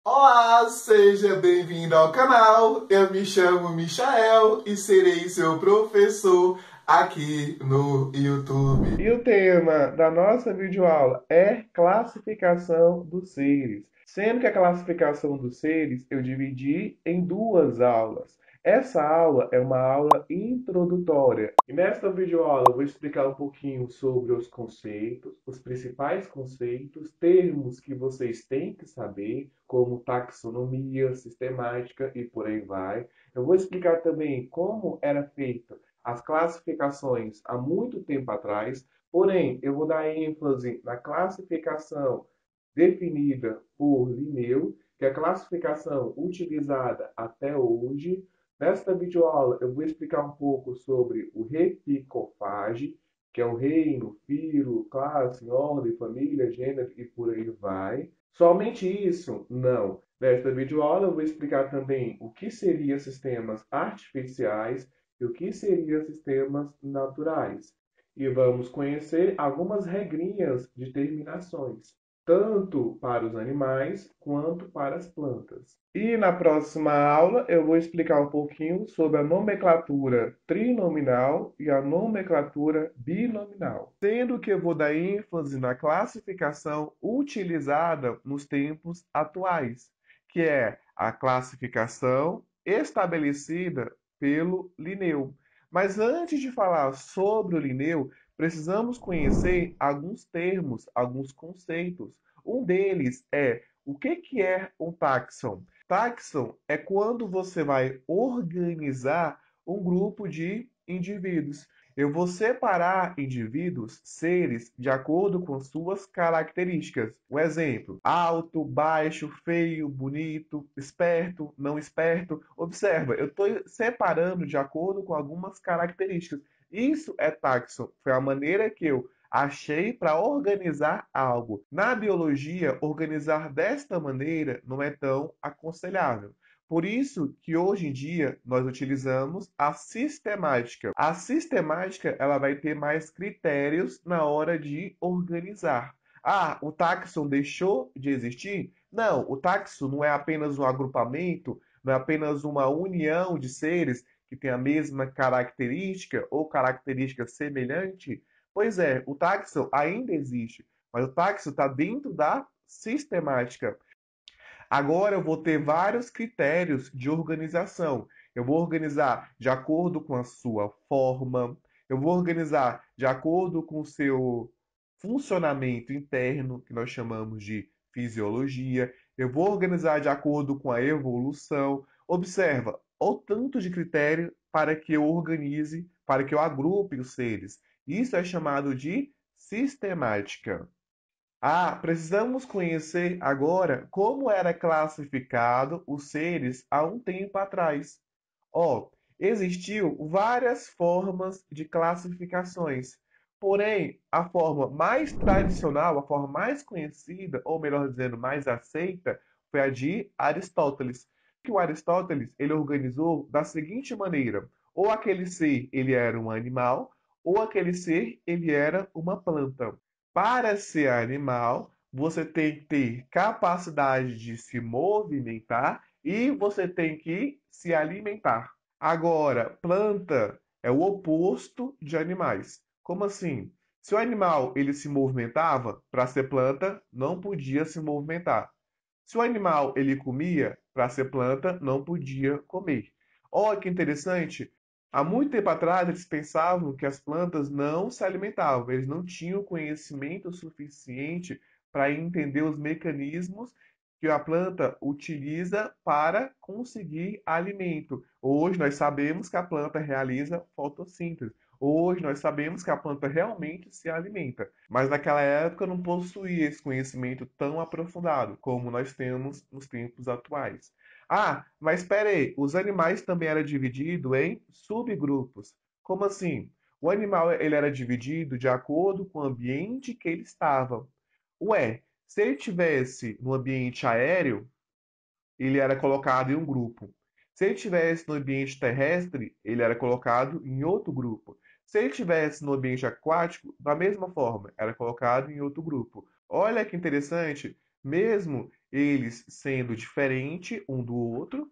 Olá, seja bem-vindo ao canal. Eu me chamo Michael e serei seu professor aqui no YouTube. E o tema da nossa videoaula é classificação dos seres. Sendo que a classificação dos seres eu dividi em duas aulas. Essa aula é uma aula introdutória. E nesta videoaula eu vou explicar um pouquinho sobre os conceitos, os principais conceitos, termos que vocês têm que saber, como taxonomia, sistemática e por aí vai. Eu vou explicar também como era feita as classificações há muito tempo atrás, porém eu vou dar ênfase na classificação definida por Linneu, que é a classificação utilizada até hoje. Nesta videoaula, eu vou explicar um pouco sobre o repicofage, que é o reino, filo, classe, ordem, família, gênero e por aí vai. Somente isso? Não. Nesta videoaula, eu vou explicar também o que seriam sistemas artificiais e o que seriam sistemas naturais. E vamos conhecer algumas regrinhas de terminações, tanto para os animais quanto para as plantas. E na próxima aula eu vou explicar um pouquinho sobre a nomenclatura trinominal e a nomenclatura binominal, sendo que eu vou dar ênfase na classificação utilizada nos tempos atuais, que é a classificação estabelecida pelo Linneu. Mas antes de falar sobre o Linneu, precisamos conhecer alguns termos, alguns conceitos. Um deles é o que é um táxon? Táxon é quando você vai organizar um grupo de indivíduos. Eu vou separar indivíduos, seres, de acordo com suas características. Um exemplo: alto, baixo, feio, bonito, esperto, não esperto. Observa, eu estou separando de acordo com algumas características. Isso é táxon. Foi a maneira que eu achei para organizar algo. Na biologia, organizar desta maneira não é tão aconselhável. Por isso que hoje em dia nós utilizamos a sistemática. A sistemática ela vai ter mais critérios na hora de organizar. Ah, o táxon deixou de existir? Não, o táxon não é apenas um agrupamento, não é apenas uma união de seres que tem a mesma característica ou característica semelhante. Pois é, o táxon ainda existe, mas o táxon está dentro da sistemática. Agora eu vou ter vários critérios de organização. Eu vou organizar de acordo com a sua forma, eu vou organizar de acordo com o seu funcionamento interno, que nós chamamos de fisiologia, eu vou organizar de acordo com a evolução. Observa o tanto de critério para que eu organize, para que eu agrupe os seres. Isso é chamado de sistemática. Ah, precisamos conhecer agora como era classificado os seres há um tempo atrás. Ó, existiu várias formas de classificações. Porém, a forma mais tradicional, a forma mais conhecida, ou melhor dizendo, mais aceita, foi a de Aristóteles. Que o Aristóteles, ele organizou da seguinte maneira: ou aquele ser, ele era um animal, ou aquele ser, ele era uma planta. Para ser animal, você tem que ter capacidade de se movimentar e você tem que se alimentar. Agora, planta é o oposto de animais. Como assim? Se o animal ele se movimentava, para ser planta, não podia se movimentar. Se o animal ele comia, para ser planta, não podia comer. Olha que interessante. Há muito tempo atrás, eles pensavam que as plantas não se alimentavam, eles não tinham conhecimento suficiente para entender os mecanismos que a planta utiliza para conseguir alimento. Hoje nós sabemos que a planta realiza fotossíntese. Hoje nós sabemos que a planta realmente se alimenta, mas naquela época não possuía esse conhecimento tão aprofundado como nós temos nos tempos atuais. Ah, mas espera aí, os animais também eram divididos em subgrupos. Como assim? O animal ele era dividido de acordo com o ambiente que ele estava. Ué, se ele tivesse no ambiente aéreo, ele era colocado em um grupo. Se ele tivesse no ambiente terrestre, ele era colocado em outro grupo. Se ele tivesse no ambiente aquático, da mesma forma, era colocado em outro grupo. Olha que interessante, mesmo eles sendo diferentes um do outro,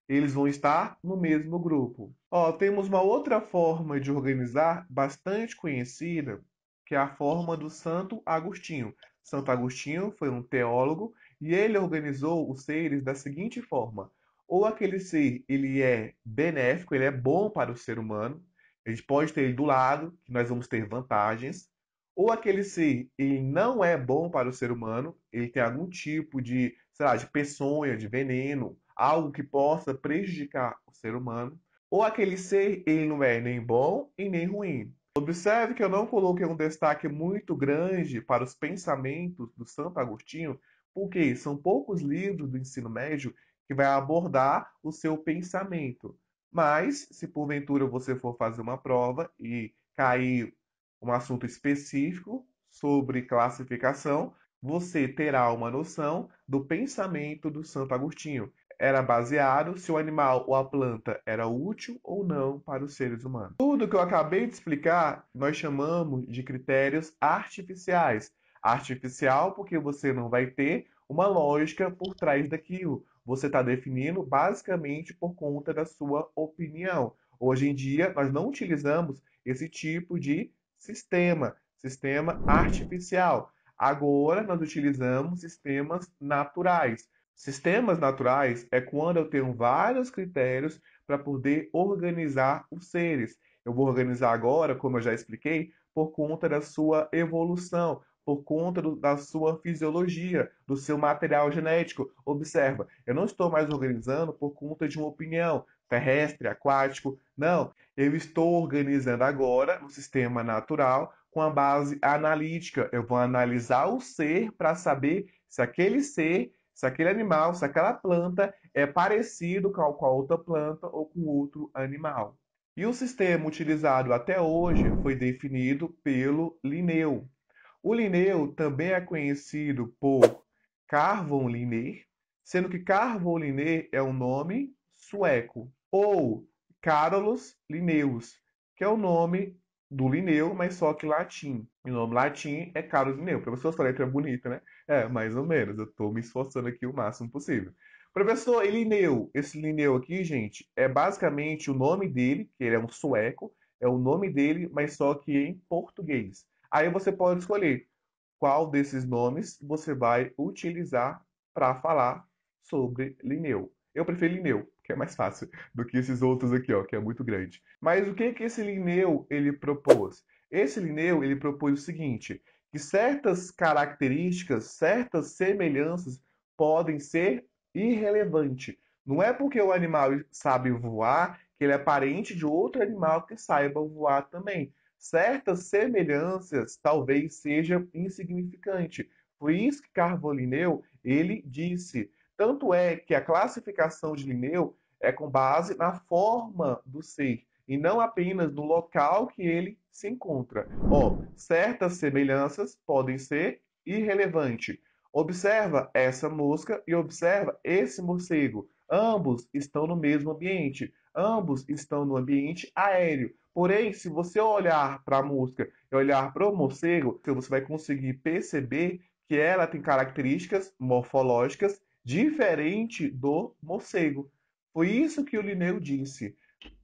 eles vão estar no mesmo grupo. Ó, temos uma outra forma de organizar bastante conhecida, que é a forma do Santo Agostinho. Santo Agostinho foi um teólogo e ele organizou os seres da seguinte forma: ou aquele ser ele é benéfico, ele é bom para o ser humano, a gente pode ter ele do lado, que nós vamos ter vantagens, ou aquele ser ele não é bom para o ser humano, ele tem algum tipo de, sei lá, de peçonha, de veneno, algo que possa prejudicar o ser humano, ou aquele ser ele não é nem bom e nem ruim. Observe que eu não coloquei um destaque muito grande para os pensamentos do Santo Agostinho, porque são poucos livros do ensino médio que vai abordar o seu pensamento. Mas, se porventura você for fazer uma prova e cair um assunto específico sobre classificação, você terá uma noção do pensamento do Santo Agostinho. Era baseado se o animal ou a planta era útil ou não para os seres humanos. Tudo que eu acabei de explicar, nós chamamos de critérios artificiais. Artificial porque você não vai ter uma lógica por trás daquilo. Você está definindo basicamente por conta da sua opinião. Hoje em dia, nós não utilizamos esse tipo de sistema artificial. Agora, nós utilizamos sistemas naturais. Sistemas naturais é quando eu tenho vários critérios para poder organizar os seres. Eu vou organizar agora, como eu já expliquei, por conta da sua evolução, por conta da sua fisiologia, do seu material genético. Observa, eu não estou mais organizando por conta de uma opinião terrestre, aquático. Não, eu estou organizando agora no sistema natural com a base analítica. Eu vou analisar o ser para saber se aquele ser, se aquele animal, se aquela planta é parecido com a outra planta ou com outro animal. E o sistema utilizado até hoje foi definido pelo Linneu. O Linneu também é conhecido por Carl Linné, sendo que Carl Linné é um nome sueco, ou Carolus Linnaeus, que é o nome do Linneu, mas só que latim. O nome latim é Carlos Linneu. Professor, sua letra é bonita, né? É, mais ou menos. Eu estou me esforçando aqui o máximo possível. Professor, e Linneu? Esse Linneu aqui, gente, é basicamente o nome dele, que ele é um sueco, é o nome dele, mas só que em português. Aí você pode escolher qual desses nomes você vai utilizar para falar sobre Linneu. Eu prefiro Linneu, que é mais fácil do que esses outros aqui, ó, que é muito grande. Mas o que que esse Linneu ele propôs? Esse Linneu ele propôs o seguinte, que certas características, certas semelhanças podem ser irrelevantes. Não é porque o animal sabe voar que ele é parente de outro animal que saiba voar também. Certas semelhanças talvez sejam insignificantes. Foi isso que Carlo Linneu ele disse. Tanto é que a classificação de Linneu é com base na forma do ser e não apenas no local que ele se encontra. Ó, certas semelhanças podem ser irrelevantes. Observa essa mosca e observa esse morcego. Ambos estão no mesmo ambiente. Ambos estão no ambiente aéreo. Porém, se você olhar para a mosca e olhar para o morcego, você vai conseguir perceber que ela tem características morfológicas diferentes do morcego. Foi isso que o Linneu disse.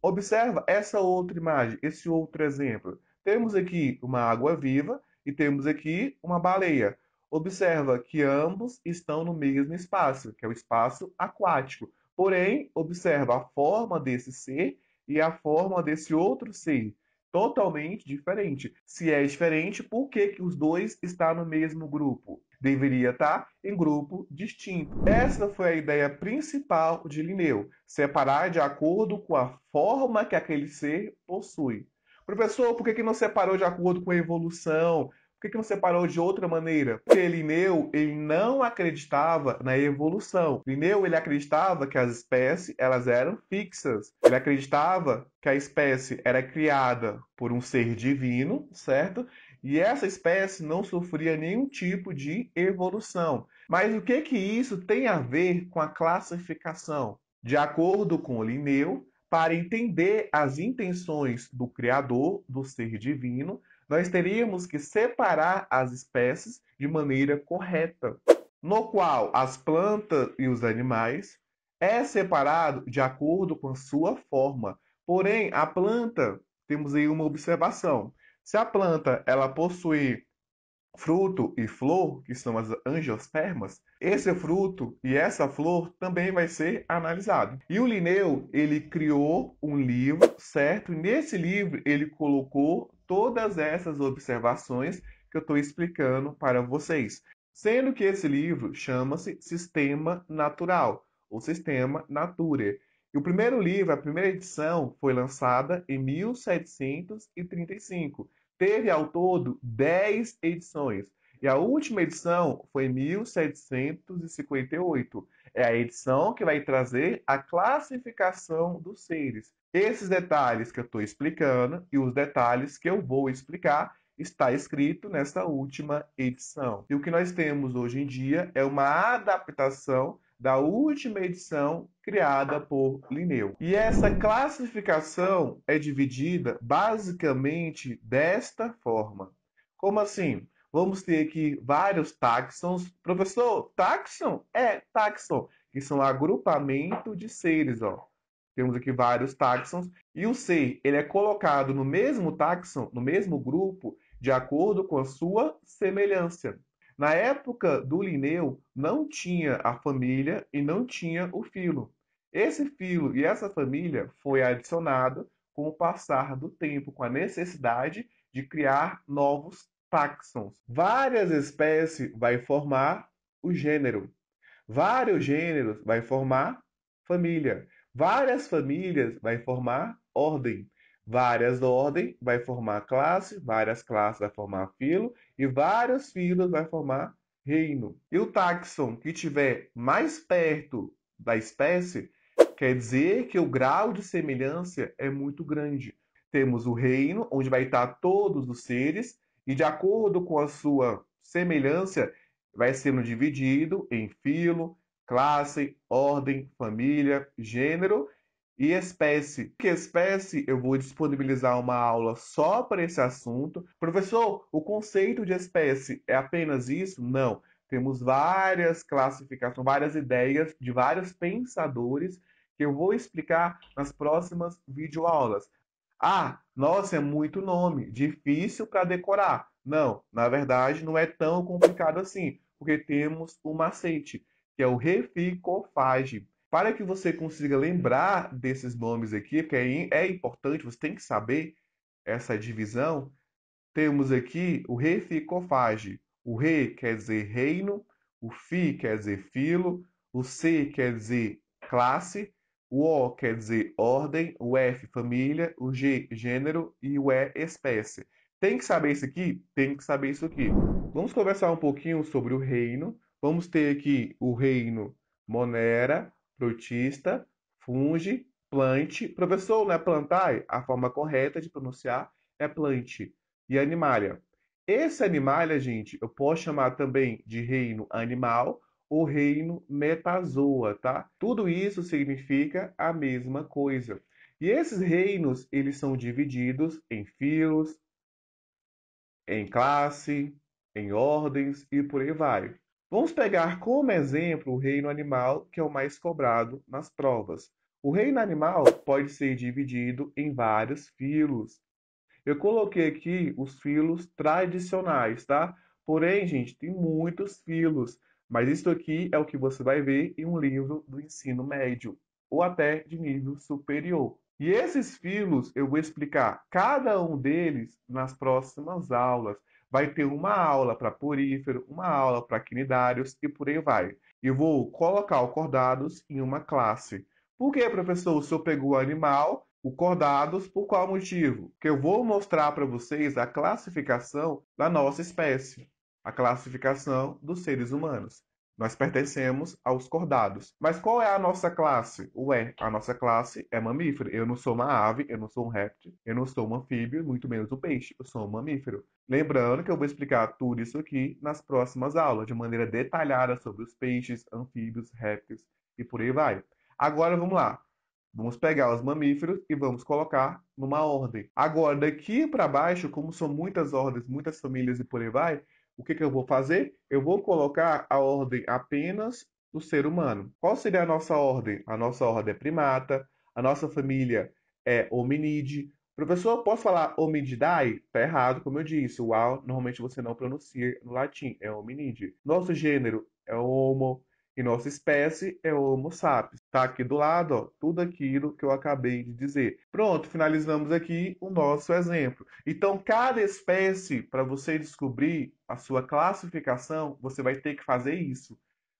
Observa essa outra imagem, esse outro exemplo. Temos aqui uma água-viva e temos aqui uma baleia. Observa que ambos estão no mesmo espaço, que é o espaço aquático. Porém, observa a forma desse ser e a forma desse outro ser. Totalmente diferente. Se é diferente, por que que os dois estão no mesmo grupo? Deveria estar em grupo distinto. Essa foi a ideia principal de Linneu, separar de acordo com a forma que aquele ser possui. Professor, por que que não separou de acordo com a evolução? Por que que não separou de outra maneira? Porque Linneu ele não acreditava na evolução. Linneu ele acreditava que as espécies elas eram fixas. Ele acreditava que a espécie era criada por um ser divino, certo? E essa espécie não sofria nenhum tipo de evolução. Mas o que que isso tem a ver com a classificação? De acordo com Linneu, para entender as intenções do Criador, do ser divino, nós teríamos que separar as espécies de maneira correta. no qual as plantas e os animais é separado de acordo com a sua forma. Porém, a planta, temos aí uma observação. Se a planta ela possui fruto e flor, que são as angiospermas, esse fruto e essa flor também vai ser analisado. E o Linneu, ele criou um livro, certo? E nesse livro ele colocou todas essas observações que eu estou explicando para vocês. Sendo que esse livro chama-se Sistema Natural, ou Sistema Nature. E o primeiro livro, a primeira edição, foi lançada em 1735. Teve ao todo 10 edições. E a última edição foi em 1758. É a edição que vai trazer a classificação dos seres. Esses detalhes que eu estou explicando e os detalhes que eu vou explicar está escrito nessa última edição. E o que nós temos hoje em dia é uma adaptação da última edição criada por Linneu. E essa classificação é dividida basicamente desta forma. Como assim? Vamos ter aqui vários táxons. Professor, táxon? É, táxon, que são agrupamento de seres, ó. Temos aqui vários táxons. E o ser, ele é colocado no mesmo táxon, no mesmo grupo, de acordo com a sua semelhança. Na época do Linneu, não tinha a família e não tinha o filo. Esse filo e essa família foi adicionado com o passar do tempo, com a necessidade de criar novos táxons. Várias espécies vai formar o gênero. Vários gêneros vai formar família. Várias famílias vai formar ordem. Várias ordens vai formar classe, várias classes vai formar filo e vários filos vai formar reino. E o táxon que estiver mais perto da espécie quer dizer que o grau de semelhança é muito grande. Temos o reino, onde vai estar todos os seres, e de acordo com a sua semelhança, vai sendo dividido em filo, classe, ordem, família, gênero e espécie. Que espécie eu vou disponibilizar uma aula só para esse assunto. Professor, o conceito de espécie é apenas isso? Não. Temos várias classificações, várias ideias de vários pensadores que eu vou explicar nas próximas videoaulas. Ah, nossa, é muito nome, difícil para decorar. Não, na verdade não é tão complicado assim, porque temos o macete, que é o reficofage. Para que você consiga lembrar desses nomes aqui, porque é importante, você tem que saber essa divisão, temos aqui o reficofage. O re quer dizer reino, o fi quer dizer filo, o c quer dizer classe, o o quer dizer ordem, o f família, o g gênero e o e espécie. Tem que saber isso aqui? Tem que saber isso aqui. Vamos conversar um pouquinho sobre o reino. Vamos ter aqui o reino Monera, Protista, Fungi, Plante. Professor, não é plantae? A forma correta de pronunciar é plante. E animalia. Esse animalia, gente, eu posso chamar também de reino animal ou reino metazoa, tá? Tudo isso significa a mesma coisa. E esses reinos, eles são divididos em filos, em classe, em ordens e por aí vai. Vamos pegar como exemplo o reino animal, que é o mais cobrado nas provas. O reino animal pode ser dividido em vários filos. Eu coloquei aqui os filos tradicionais, tá? Porém, gente, tem muitos filos, mas isso aqui é o que você vai ver em um livro do ensino médio ou até de nível superior. E esses filos eu vou explicar cada um deles nas próximas aulas. Vai ter uma aula para porífero, uma aula para quinidários e por aí vai. Eu vou colocar o cordados em uma classe. Por que, professor, o senhor pegou o animal, o cordados, por qual motivo? Que eu vou mostrar para vocês a classificação da nossa espécie, a classificação dos seres humanos. Nós pertencemos aos cordados. Mas qual é a nossa classe? Ué, a nossa classe é mamífero. Eu não sou uma ave, eu não sou um réptil, eu não sou um anfíbio, muito menos um peixe. Eu sou um mamífero. Lembrando que eu vou explicar tudo isso aqui nas próximas aulas, de maneira detalhada sobre os peixes, anfíbios, répteis e por aí vai. Agora vamos lá. Vamos pegar os mamíferos e vamos colocar numa ordem. Agora, daqui para baixo, como são muitas ordens, muitas famílias e por aí vai, o que eu vou fazer? Eu vou colocar a ordem apenas do ser humano. Qual seria a nossa ordem? A nossa ordem é primata, a nossa família é hominídeo. Professor, eu posso falar hominidae? Tá errado, como eu disse. O A normalmente você não pronuncia no latim, é hominídeo. Nosso gênero é Homo e nossa espécie é Homo sapiens. Tá aqui do lado, ó, tudo aquilo que eu acabei de dizer. Pronto, finalizamos aqui o nosso exemplo. Então, cada espécie, para você descobrir a sua classificação, você vai ter que fazer isso.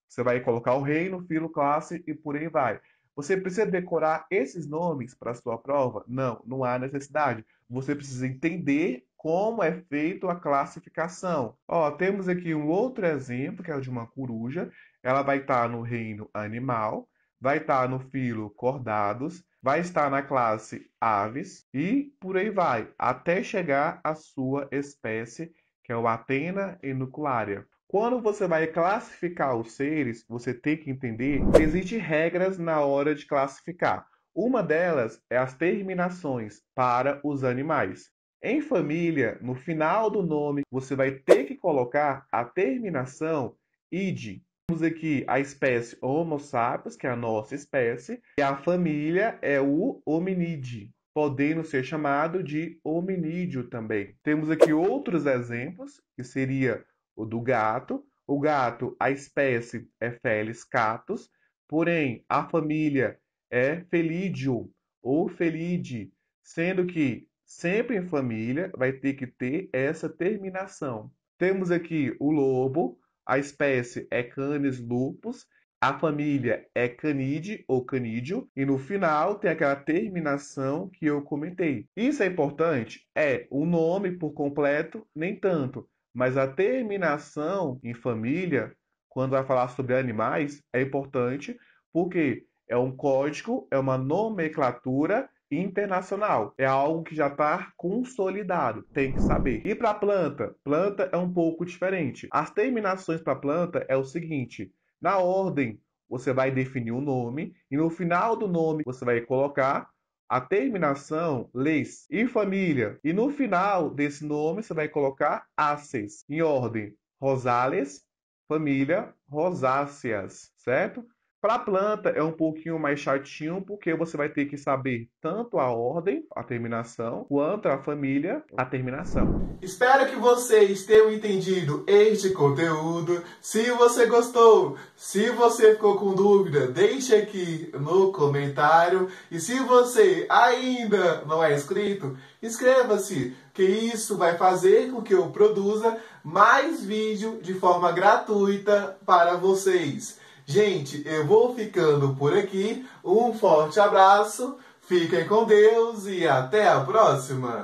Você vai colocar o reino, filo, classe e por aí vai. Você precisa decorar esses nomes para a sua prova? Não, não há necessidade. Você precisa entender como é feita a classificação. Ó, temos aqui um outro exemplo, que é o de uma coruja. Ela vai estar no reino animal, vai estar no filo cordados, vai estar na classe aves e por aí vai, até chegar à sua espécie, que é o Athena enucularia. Quando você vai classificar os seres, você tem que entender que existem regras na hora de classificar. Uma delas é as terminações para os animais. Em família, no final do nome, você vai ter que colocar a terminação id. Temos aqui a espécie Homo sapiens, que é a nossa espécie, e a família é o hominídeo, podendo ser chamado de hominídeo também. Temos aqui outros exemplos, que seria o do gato. O gato, a espécie é Felis catus, porém a família é Felidium ou Felide, sendo que sempre em família vai ter que ter essa terminação. Temos aqui o lobo, a espécie é Canis lupus, a família é Canidae ou Canídeo, e no final tem aquela terminação que eu comentei. Isso é importante? É. O nome por completo, nem tanto. Mas a terminação em família, quando vai falar sobre animais, é importante porque é um código, é uma nomenclatura internacional. É algo que já está consolidado, tem que saber. E para planta? Planta é um pouco diferente. As terminações para planta é o seguinte: na ordem, você vai definir o nome e no final do nome você vai colocar a terminação les e família. E no final desse nome você vai colocar aces, em ordem rosales, família rosáceas, certo? Para a planta é um pouquinho mais chatinho, porque você vai ter que saber tanto a ordem, a terminação, quanto a família, a terminação. Espero que vocês tenham entendido este conteúdo. Se você gostou, se você ficou com dúvida, deixe aqui no comentário. E se você ainda não é inscrito, inscreva-se, que isso vai fazer com que eu produza mais vídeo de forma gratuita para vocês. Gente, eu vou ficando por aqui. Um forte abraço, fiquem com Deus e até a próxima!